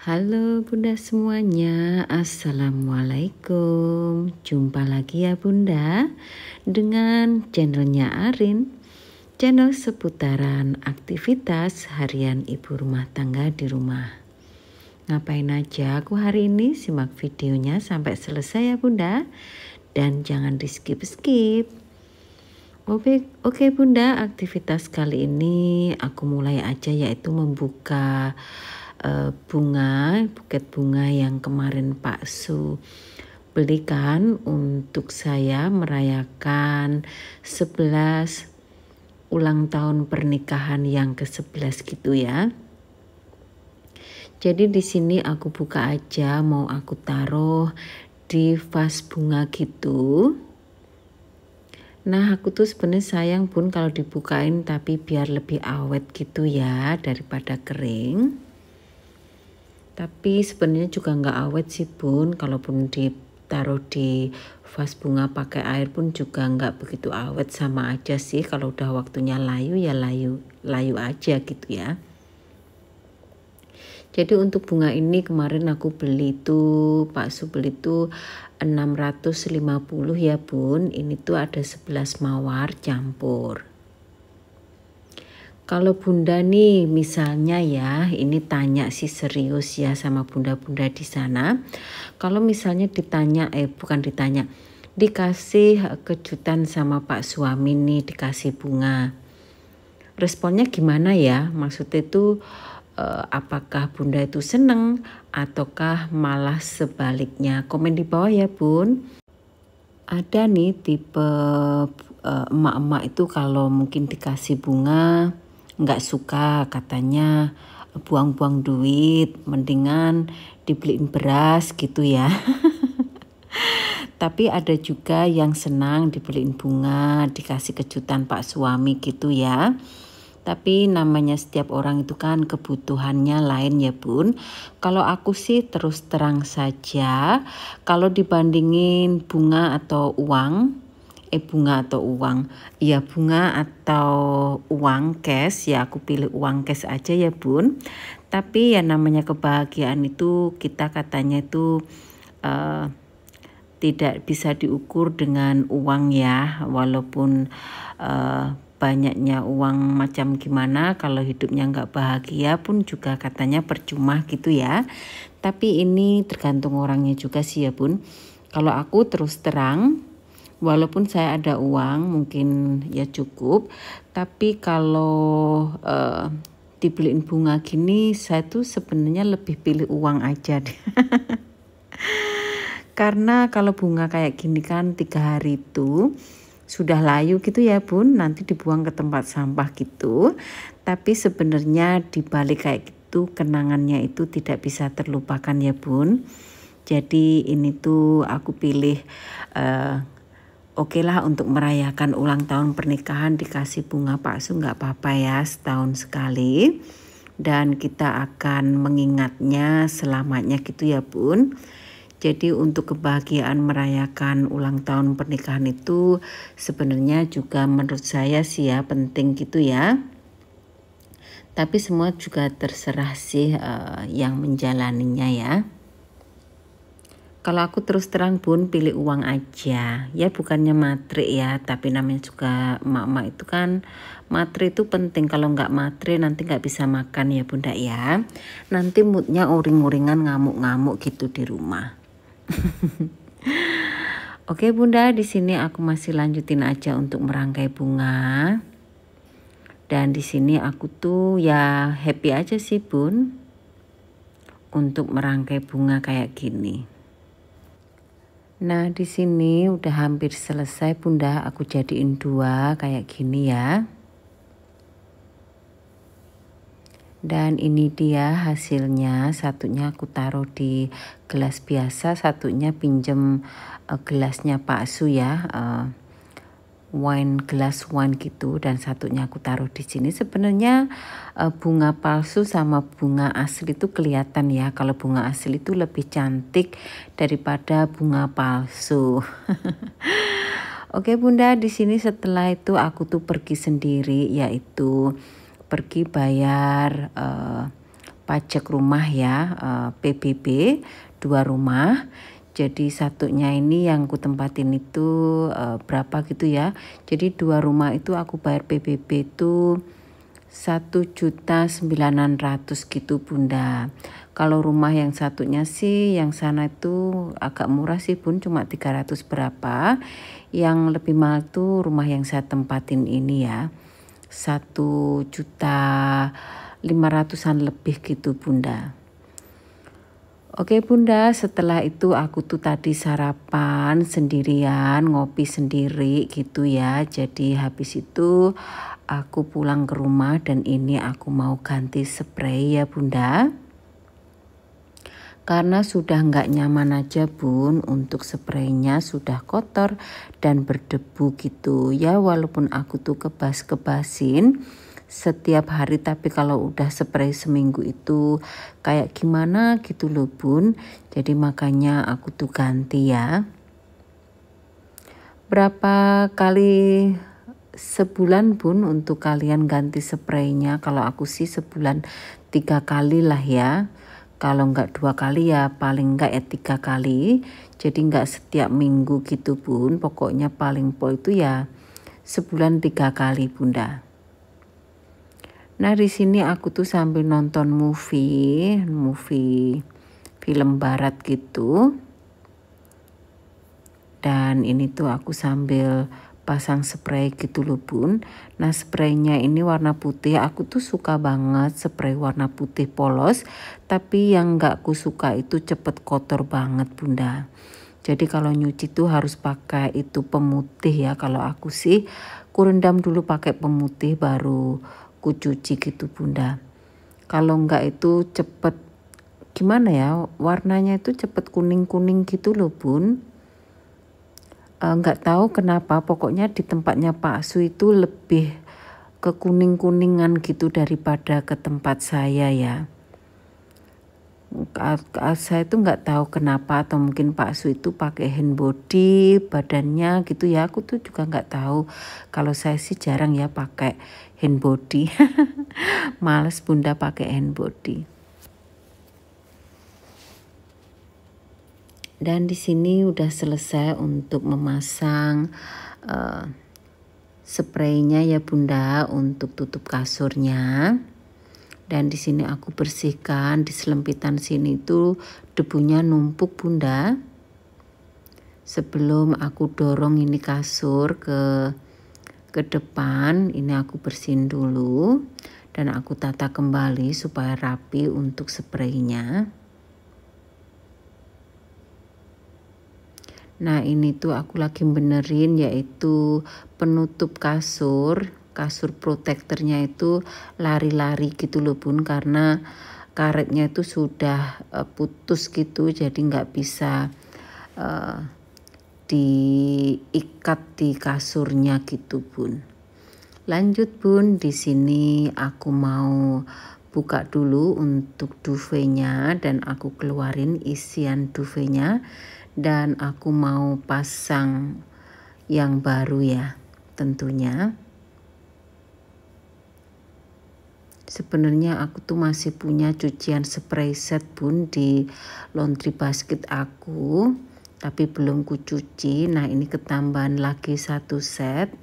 Halo Bunda semuanya, Assalamualaikum. Jumpa lagi ya Bunda dengan channelnya Arin, channel seputaran aktivitas harian ibu rumah tangga di rumah. Ngapain aja aku hari ini? Simak videonya sampai selesai ya Bunda, dan jangan di skip-skip. Oke Bunda, aktivitas kali ini aku mulai aja, yaitu membuka buket bunga yang kemarin Pak Su belikan untuk saya merayakan 11 ulang tahun pernikahan yang ke-11 gitu ya. Jadi di sini aku buka aja, mau aku taruh di vas bunga gitu. Nah, aku tuh sebenarnya sayang Bun kalau dibukain, tapi biar lebih awet gitu ya daripada kering. Tapi sebenarnya juga nggak awet sih Bun, kalaupun ditaruh di vas bunga pakai air pun juga nggak begitu awet, sama aja sih. Kalau udah waktunya layu ya layu aja gitu ya. Jadi untuk bunga ini kemarin aku beli tuh, Pak Su beli tuh 650 ya Bun. Ini tuh ada 11 mawar campur. Kalau Bunda nih misalnya ya, ini tanya sih serius ya sama bunda-bunda di sana. Kalau misalnya bukan ditanya, dikasih kejutan sama Pak suami nih, dikasih bunga. Responnya gimana ya? Maksudnya itu apakah Bunda itu seneng ataukah malah sebaliknya? Komen di bawah ya Bun. Ada nih tipe emak-emak itu kalau mungkin dikasih bunga nggak suka, katanya buang-buang duit, mendingan dibeliin beras gitu ya. Tapi ada juga yang senang dibeliin bunga, dikasih kejutan Pak suami gitu ya. Tapi namanya setiap orang itu kan kebutuhannya lain ya Bun. Kalau aku sih terus terang saja, kalau dibandingin bunga atau uang, bunga atau uang cash, ya aku pilih uang cash aja ya Bun. Tapi ya namanya kebahagiaan itu kita katanya itu tidak bisa diukur dengan uang ya, walaupun banyaknya uang macam gimana, kalau hidupnya nggak bahagia pun juga katanya percuma gitu ya. Tapi ini tergantung orangnya juga sih ya Bun. Kalau aku terus terang, walaupun saya ada uang mungkin ya cukup, tapi kalau dibeliin bunga gini, saya tuh sebenarnya lebih pilih uang aja deh. Karena kalau bunga kayak gini kan 3 hari itu sudah layu gitu ya Bun, nanti dibuang ke tempat sampah gitu. Tapi sebenarnya dibalik kayak gitu, kenangannya itu tidak bisa terlupakan ya Bun. Jadi ini tuh aku pilih oke lah untuk merayakan ulang tahun pernikahan dikasih bunga Pak Su, nggak apa-apa ya, setahun sekali. Dan kita akan mengingatnya selamanya gitu ya Bun. Jadi untuk kebahagiaan merayakan ulang tahun pernikahan itu sebenarnya juga menurut saya sih ya penting gitu ya. Tapi semua juga terserah sih yang menjalaninya ya. Kalau aku terus terang Bun pilih uang aja, ya bukannya matre ya, tapi namanya juga emak-emak itu kan, matre itu penting. Kalau nggak matre nanti nggak bisa makan ya Bunda ya. Nanti moodnya uring-uringan, ngamuk-ngamuk gitu di rumah. Oke Bunda, di sini aku masih lanjutin aja untuk merangkai bunga. Dan di sini aku tuh ya happy aja sih Bun untuk merangkai bunga kayak gini. Nah, di sini udah hampir selesai Bunda, aku jadiin 2 kayak gini ya. Dan ini dia hasilnya, satunya aku taruh di gelas biasa, satunya pinjem gelasnya Pak Su ya, gelas wine gitu, dan satunya aku taruh di sini. Sebenarnya bunga palsu sama bunga asli itu kelihatan ya, kalau bunga asli itu lebih cantik daripada bunga palsu. Oke Bunda, di sini setelah itu aku tuh pergi sendiri, yaitu pergi bayar pajak rumah ya, PBB 2 rumah. Jadi satunya ini yang ku tempatin itu berapa gitu ya. Jadi 2 rumah itu aku bayar PBB itu 1.900.000 gitu Bunda. Kalau rumah yang satunya sih yang sana itu agak murah sih Bun, cuma 300 berapa. Yang lebih mahal tuh rumah yang saya tempatin ini ya, 1.500.000-an lebih gitu Bunda. Oke Bunda, setelah itu aku tuh tadi sarapan sendirian, ngopi sendiri gitu ya. Jadi habis itu aku pulang ke rumah dan ini aku mau ganti spray ya Bunda. Karena sudah nggak nyaman aja Bun, untuk spraynya sudah kotor dan berdebu gitu ya. Walaupun aku tuh kebas-kebasin setiap hari, tapi kalau udah spray seminggu itu kayak gimana gitu loh Bun. Jadi makanya aku tuh ganti ya. Berapa kali sebulan Bun untuk kalian ganti spraynya? Kalau aku sih sebulan 3 kali lah ya. Kalau enggak 2 kali ya paling enggak ya 3 kali. Jadi enggak setiap minggu gitu Bun. Pokoknya paling po itu ya sebulan 3 kali Bunda. Nah di sini aku tuh sambil nonton movie film barat gitu. Dan ini tuh aku sambil pasang spray gitu loh Bun. Nah spraynya ini warna putih, aku tuh suka banget spray warna putih polos. Tapi yang gak aku suka itu cepet kotor banget Bunda. Jadi kalau nyuci tuh harus pakai itu pemutih ya. Kalau aku sih ku rendam dulu pakai pemutih baru ku cuci gitu Bunda. Kalau enggak itu cepet gimana ya, warnanya itu cepet kuning-kuning gitu loh Bun. Enggak tahu kenapa, pokoknya di tempatnya Pak Su itu lebih ke kuning-kuningan gitu daripada ke tempat saya ya. Saya itu nggak tahu kenapa, atau mungkin Pak Su itu pakai hand body badannya gitu ya. Aku tuh juga nggak tahu. Kalau saya sih jarang ya pakai hand body. Males Bunda pakai hand body. Dan di sini udah selesai untuk memasang spraynya ya Bunda untuk tutup kasurnya. Dan di sini aku bersihkan, di selempitan sini tuh debunya numpuk Bunda. Sebelum aku dorong ini kasur ke depan, ini aku bersihin dulu dan aku tata kembali supaya rapi untuk spraynya. Nah ini tuh aku lagi benerin yaitu penutup kasur protektornya itu lari-lari gitu loh Bun, karena karetnya itu sudah putus gitu, jadi nggak bisa diikat di kasurnya gitu Bun. Lanjut Bun, di sini aku mau buka dulu untuk duvetnya dan aku keluarin isian duvetnya. Dan aku mau pasang yang baru ya tentunya. Sebenarnya aku tuh masih punya cucian spray set Bun di laundry basket aku, tapi belum ku cuci. Nah ini ketambahan lagi 1 set.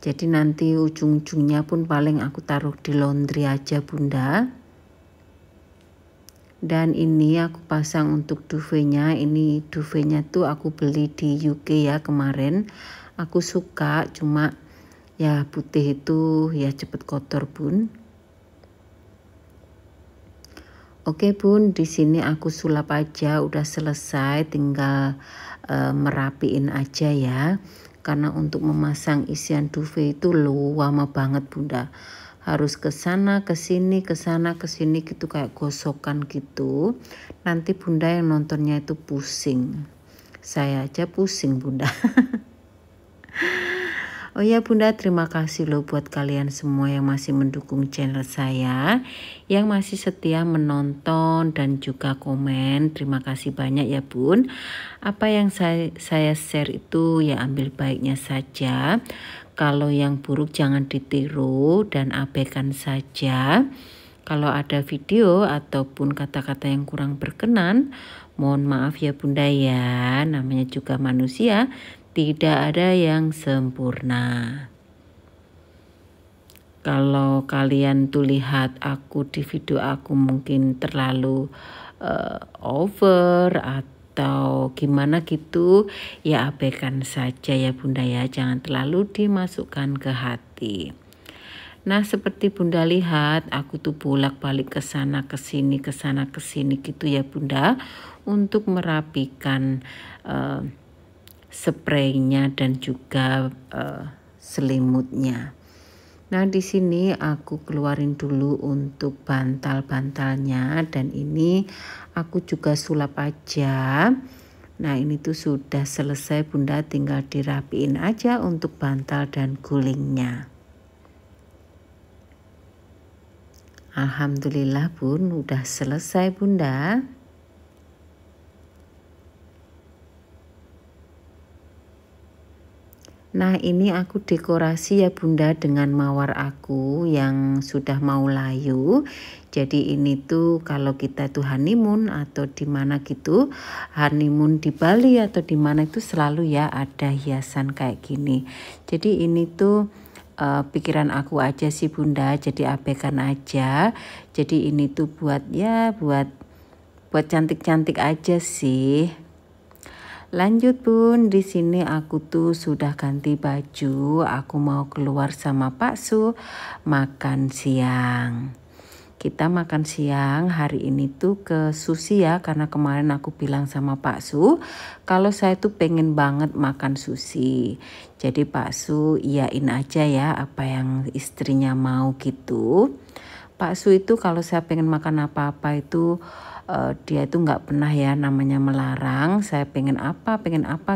Jadi nanti ujung-ujungnya pun paling aku taruh di laundry aja Bunda. Dan ini aku pasang untuk duvetnya. Ini duvetnya tuh aku beli di UK ya kemarin. Aku suka, cuma ya putih itu ya cepet kotor Bun. Oke Bun, di sini aku sulap aja, udah selesai, tinggal merapiin aja ya. Karena untuk memasang isian duvet itu lama banget Bunda. Harus ke sana ke sini gitu kayak gosokan gitu. Nanti Bunda yang nontonnya itu pusing. Saya aja pusing Bunda. Oh ya Bunda, terima kasih loh buat kalian semua yang masih mendukung channel saya, yang masih setia menonton dan juga komen. Terima kasih banyak ya Bun. Apa yang saya share itu ya ambil baiknya saja. Kalau yang buruk jangan ditiru dan abaikan saja. Kalau ada video ataupun kata-kata yang kurang berkenan, mohon maaf ya Bunda ya, namanya juga manusia, tidak ada yang sempurna. Kalau kalian tuh lihat aku di video aku mungkin terlalu over atau gimana gitu, ya abaikan saja ya Bunda ya, jangan terlalu dimasukkan ke hati. Nah, seperti Bunda lihat, aku tuh bolak-balik ke sana ke sini gitu ya Bunda, untuk merapikan spraynya dan juga selimutnya. Nah, di sini aku keluarin dulu untuk bantal-bantalnya dan ini aku juga sulap aja. Nah, ini tuh sudah selesai Bunda, tinggal dirapiin aja untuk bantal dan gulingnya. Alhamdulillah Bun, udah selesai Bunda. Nah, ini aku dekorasi ya Bunda dengan mawar aku yang sudah mau layu. Jadi ini tuh kalau kita tuh honeymoon atau di mana gitu, honeymoon di Bali atau di mana itu selalu ya ada hiasan kayak gini. Jadi ini tuh pikiran aku aja sih Bunda, jadi abaikan aja. Jadi ini tuh buat cantik-cantik aja sih. Lanjut Bun, di sini aku tuh sudah ganti baju, aku mau keluar sama Pak Su makan siang. Kita makan siang hari ini tuh ke sushi ya, karena kemarin aku bilang sama Pak Su kalau saya tuh pengen banget makan sushi. Jadi Pak Su iyain aja ya apa yang istrinya mau gitu. Pak Su itu kalau saya pengen makan apa-apa itu dia itu nggak pernah ya namanya melarang. Saya pengen apa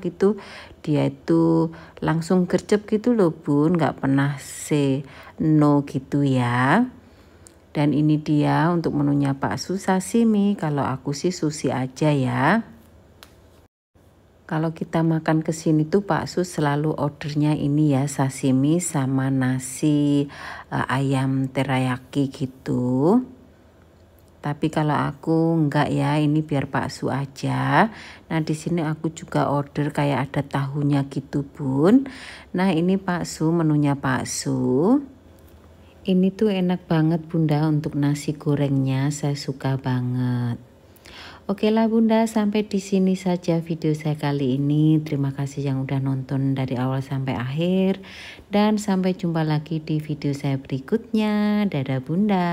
gitu, dia itu langsung gercep gitu loh Bun, nggak pernah say no gitu ya. Dan ini dia untuk menunya Pak Su sashimi, kalau aku sih sushi aja ya. Kalau kita makan ke sini tuh Pak Su selalu ordernya ini ya, sashimi sama nasi ayam teriyaki gitu. Tapi kalau aku enggak ya, ini biar Pak Su aja. Nah, di sini aku juga order kayak ada tahunya gitu, Bun. Nah, ini Pak Su, menunya Pak Su. Ini tuh enak banget Bunda untuk nasi gorengnya, saya suka banget. Oke lah Bunda, sampai di sini saja video saya kali ini. Terima kasih yang udah nonton dari awal sampai akhir. Dan sampai jumpa lagi di video saya berikutnya. Dadah Bunda.